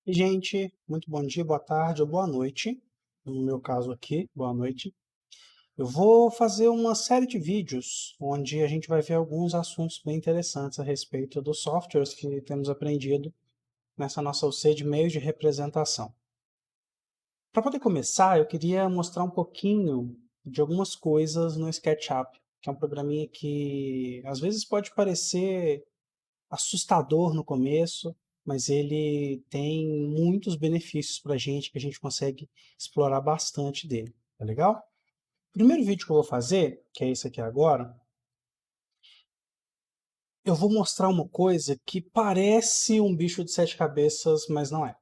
E, gente, muito bom dia, boa tarde ou boa noite. No meu caso aqui, boa noite. Eu vou fazer uma série de vídeos onde a gente vai ver alguns assuntos bem interessantes a respeito dos softwares que temos aprendido nessa nossa UC de meios de representação. Para poder começar, eu queria mostrar um pouquinho de algumas coisas no SketchUp, que é um programinha que às vezes pode parecer assustador no começo, mas ele tem muitos benefícios para a gente que a gente consegue explorar bastante dele, tá legal? O primeiro vídeo que eu vou fazer, que é esse aqui agora, eu vou mostrar uma coisa que parece um bicho de sete cabeças, mas não é,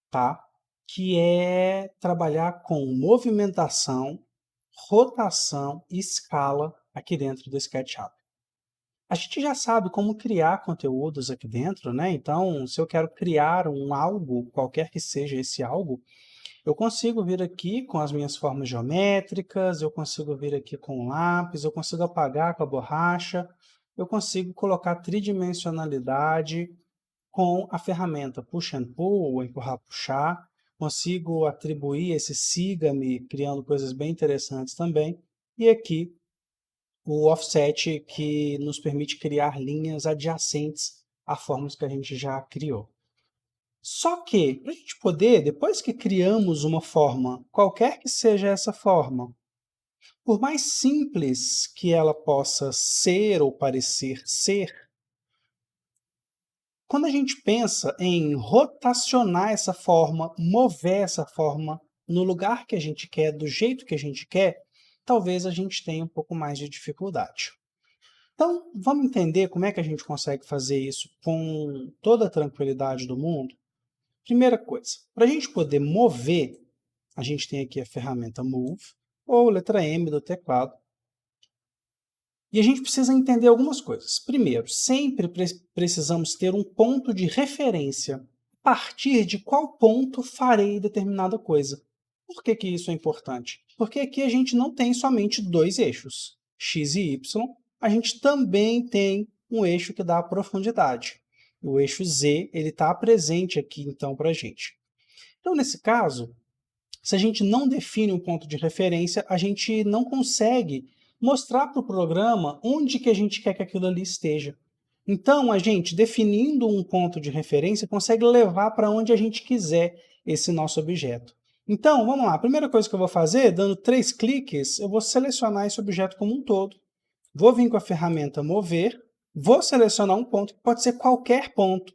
tá? Que é trabalhar com movimentação, rotação e escala aqui dentro do SketchUp. A gente já sabe como criar conteúdos aqui dentro, né? Então, se eu quero criar um algo, qualquer que seja esse algo, eu consigo vir aqui com as minhas formas geométricas, eu consigo vir aqui com o lápis, eu consigo apagar com a borracha, eu consigo colocar tridimensionalidade com a ferramenta Push and Pull, ou empurrar, puxar, consigo atribuir esse siga-me, criando coisas bem interessantes também, e aqui o offset que nos permite criar linhas adjacentes a formas que a gente já criou. Só que, para a gente poder, depois que criamos uma forma, qualquer que seja essa forma, por mais simples que ela possa ser ou parecer ser, quando a gente pensa em rotacionar essa forma, mover essa forma no lugar que a gente quer, do jeito que a gente quer, talvez a gente tenha um pouco mais de dificuldade. Então, vamos entender como é que a gente consegue fazer isso com toda a tranquilidade do mundo? Primeira coisa, para a gente poder mover, a gente tem aqui a ferramenta Move, ou letra M do teclado, e a gente precisa entender algumas coisas. Primeiro, sempre precisamos ter um ponto de referência. A partir de qual ponto farei determinada coisa. Por que que isso é importante? Porque aqui a gente não tem somente dois eixos, x e y, a gente também tem um eixo que dá a profundidade. O eixo z está presente aqui, então, para a gente. Então, nesse caso, se a gente não define um ponto de referência, a gente não consegue mostrar para o programa onde que a gente quer que aquilo ali esteja. Então, a gente, definindo um ponto de referência, consegue levar para onde a gente quiser esse nosso objeto. Então, vamos lá. A primeira coisa que eu vou fazer, dando 3 cliques, eu vou selecionar esse objeto como um todo. Vou vir com a ferramenta Mover, vou selecionar um ponto, que pode ser qualquer ponto.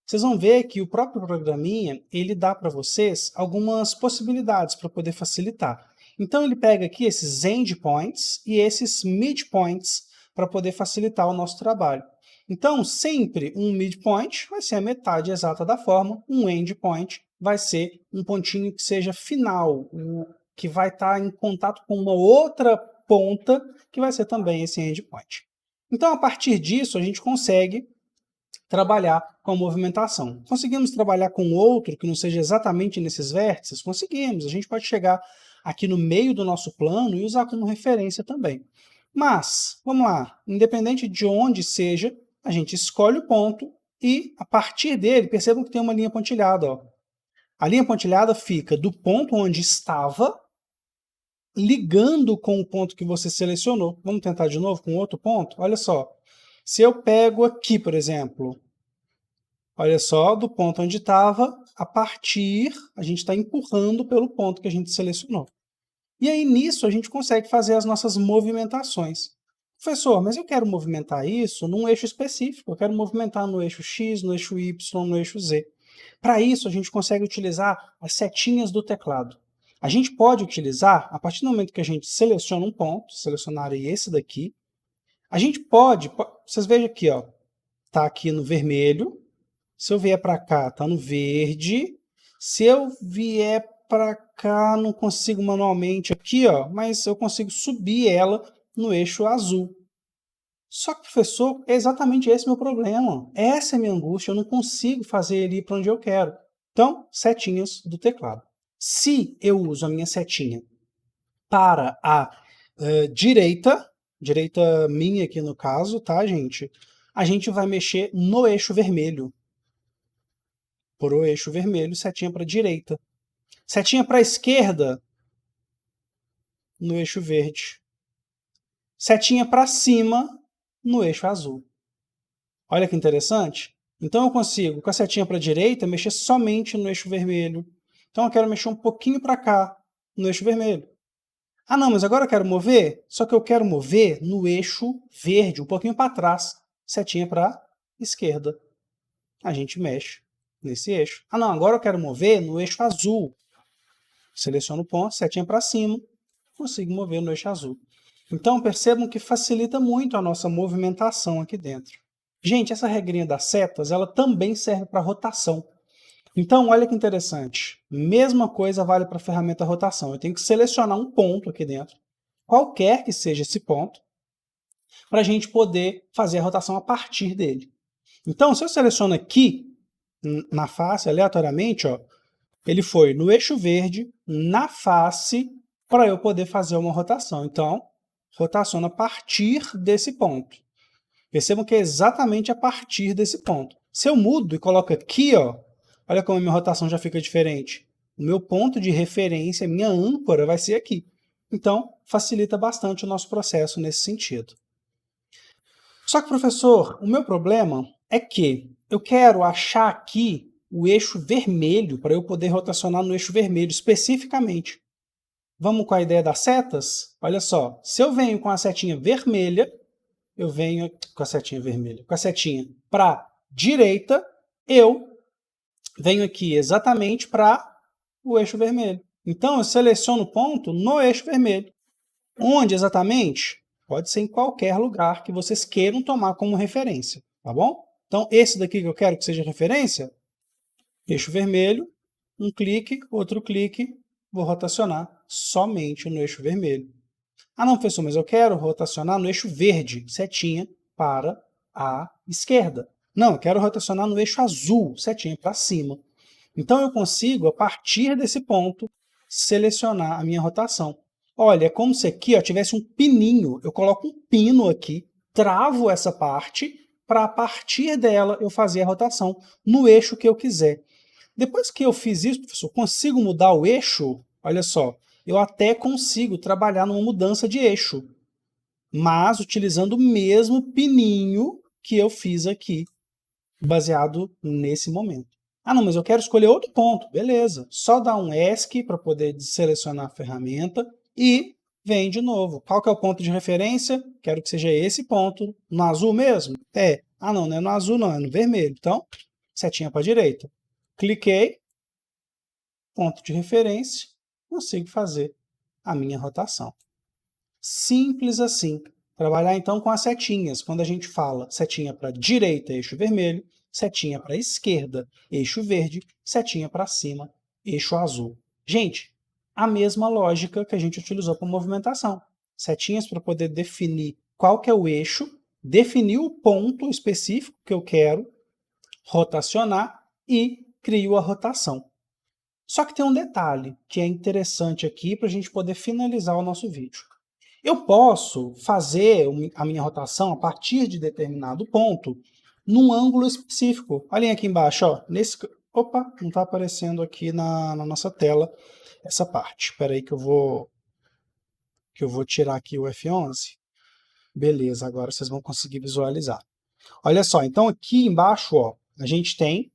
Vocês vão ver que o próprio programinha, ele dá para vocês algumas possibilidades para poder facilitar. Então ele pega aqui esses endpoints e esses midpoints para poder facilitar o nosso trabalho. Então, sempre um midpoint vai ser a metade exata da forma, um endpoint vai ser um pontinho que seja final, que vai estar em contato com uma outra ponta, que vai ser também esse endpoint. Então, a partir disso, a gente consegue trabalhar com a movimentação. Conseguimos trabalhar com outro que não seja exatamente nesses vértices? Conseguimos. A gente pode chegar aqui no meio do nosso plano e usar como referência também. Mas, vamos lá, independente de onde seja, a gente escolhe o ponto e, a partir dele, percebam que tem uma linha pontilhada. Ó. A linha pontilhada fica do ponto onde estava, ligando com o ponto que você selecionou. Vamos tentar de novo com outro ponto? Olha só. Se eu pego aqui, por exemplo, olha só, do ponto onde estava, a partir, a gente está empurrando pelo ponto que a gente selecionou. E aí, nisso, a gente consegue fazer as nossas movimentações. Professor, mas eu quero movimentar isso num eixo específico. Eu quero movimentar no eixo X, no eixo Y, no eixo Z. Para isso, a gente consegue utilizar as setinhas do teclado. A gente pode utilizar, a partir do momento que a gente seleciona um ponto, selecionar esse daqui, a gente pode, vocês vejam aqui, ó, tá aqui no vermelho. Se eu vier para cá, está no verde. Se eu vier para cá, não consigo manualmente aqui, ó, mas eu consigo subir ela no eixo azul. Só que, professor, é exatamente esse meu problema. Essa é a minha angústia, eu não consigo fazer ele ir para onde eu quero. Então, setinhas do teclado. Se eu uso a minha setinha para a direita minha aqui no caso, tá, gente? A gente vai mexer no eixo vermelho. para o eixo vermelho, setinha para a direita. Setinha para a esquerda, no eixo verde. Setinha para cima, no eixo azul. Olha que interessante. Então eu consigo, com a setinha para a direita, mexer somente no eixo vermelho. Então eu quero mexer um pouquinho para cá, no eixo vermelho. Ah não, mas agora eu quero mover? Só que eu quero mover no eixo verde, um pouquinho para trás. Setinha para a esquerda. A gente mexe nesse eixo. Ah não, agora eu quero mover no eixo azul. Seleciono o ponto, setinha para cima, consigo mover no eixo azul. Então percebam que facilita muito a nossa movimentação aqui dentro. Gente, essa regrinha das setas, ela também serve para rotação. Então, olha que interessante. Mesma coisa vale para a ferramenta rotação. Eu tenho que selecionar um ponto aqui dentro, qualquer que seja esse ponto, para a gente poder fazer a rotação a partir dele. Então, se eu seleciono aqui, na face, aleatoriamente, ó, ele foi no eixo verde, na face, para eu poder fazer uma rotação. Então, rotaciona a partir desse ponto. Percebam que é exatamente a partir desse ponto. Se eu mudo e coloco aqui, ó, olha como a minha rotação já fica diferente. O meu ponto de referência, minha âncora, vai ser aqui. Então, facilita bastante o nosso processo nesse sentido. Só que, professor, o meu problema é que eu quero achar aqui o eixo vermelho para eu poder rotacionar no eixo vermelho especificamente. Vamos com a ideia das setas? Olha só, se eu venho com a setinha vermelha, eu venho com a setinha vermelha, com a setinha para a direita, eu venho aqui exatamente para o eixo vermelho. Então, eu seleciono o ponto no eixo vermelho. Onde exatamente? Pode ser em qualquer lugar que vocês queiram tomar como referência, tá bom? Então, esse daqui que eu quero que seja referência, eixo vermelho, um clique, outro clique, vou rotacionar somente no eixo vermelho. Ah não, professor, mas eu quero rotacionar no eixo verde, setinha para a esquerda. Não, eu quero rotacionar no eixo azul, setinha para cima. Então eu consigo, a partir desse ponto, selecionar a minha rotação. Olha, é como se aqui ó, tivesse um pininho. Eu coloco um pino aqui, travo essa parte, para a partir dela eu fazer a rotação no eixo que eu quiser. Depois que eu fiz isso, professor, consigo mudar o eixo? Olha só, eu até consigo trabalhar numa mudança de eixo, mas utilizando o mesmo pininho que eu fiz aqui, baseado nesse momento. Ah, não, mas eu quero escolher outro ponto. Beleza, só dá um ESC para poder selecionar a ferramenta e vem de novo. Qual que é o ponto de referência? Quero que seja esse ponto. No azul mesmo? É. Ah, não é no azul não, é no vermelho. Então, setinha para a direita. Cliquei, ponto de referência, consigo fazer a minha rotação. Simples assim. Trabalhar então com as setinhas. Quando a gente fala setinha para a direita, eixo vermelho, setinha para a esquerda, eixo verde, setinha para cima, eixo azul. Gente, a mesma lógica que a gente utilizou para movimentação. Setinhas para poder definir qual que é o eixo, definir o ponto específico que eu quero, rotacionar e crio a rotação. Só que tem um detalhe que é interessante aqui para a gente poder finalizar o nosso vídeo. Eu posso fazer a minha rotação a partir de determinado ponto num ângulo específico. Olhem aqui embaixo, ó, opa, não está aparecendo aqui na nossa tela essa parte. Espera aí que eu vou tirar aqui o F11. Beleza, agora vocês vão conseguir visualizar. Olha só, então aqui embaixo ó, a gente tem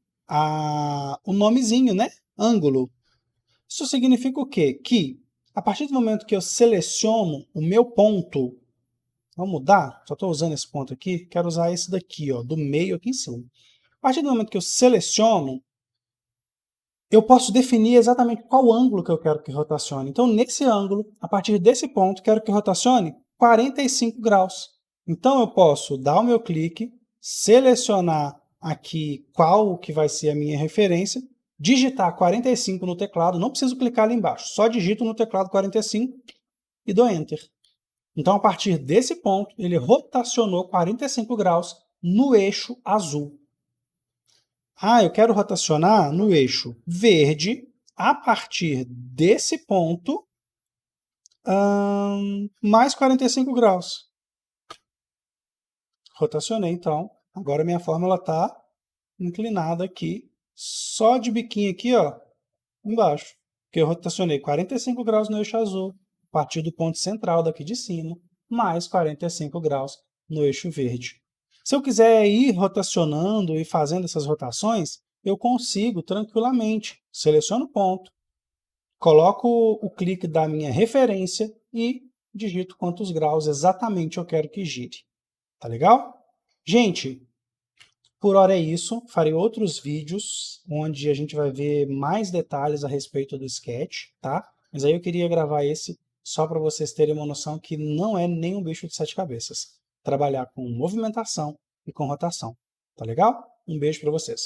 o nomezinho, né? Ângulo. Isso significa o quê? Que a partir do momento que eu seleciono o meu ponto, vamos mudar? Só estou usando esse ponto aqui, quero usar esse daqui, ó, do meio aqui em cima. A partir do momento que eu seleciono, eu posso definir exatamente qual ângulo que eu quero que rotacione. Então, nesse ângulo, a partir desse ponto, quero que rotacione 45 graus. Então, eu posso dar o meu clique, selecionar aqui qual que vai ser a minha referência, digitar 45 no teclado, não preciso clicar ali embaixo, só digito no teclado 45 e dou Enter. Então, a partir desse ponto, ele rotacionou 45 graus no eixo azul. Ah, eu quero rotacionar no eixo verde, a partir desse ponto, mais 45 graus. Rotacionei, então. Agora minha fórmula está inclinada aqui só de biquinho aqui, ó, embaixo. Porque eu rotacionei 45 graus no eixo azul, a partir do ponto central daqui de cima, mais 45 graus no eixo verde. Se eu quiser ir rotacionando e fazendo essas rotações, eu consigo tranquilamente. Seleciono o ponto, coloco o clique da minha referência e digito quantos graus exatamente eu quero que gire. Tá legal? Gente, por hora é isso. Farei outros vídeos onde a gente vai ver mais detalhes a respeito do sketch, tá? Mas aí eu queria gravar esse só para vocês terem uma noção que não é nem um bicho de 7 cabeças. Trabalhar com movimentação e com rotação. Tá legal? Um beijo para vocês.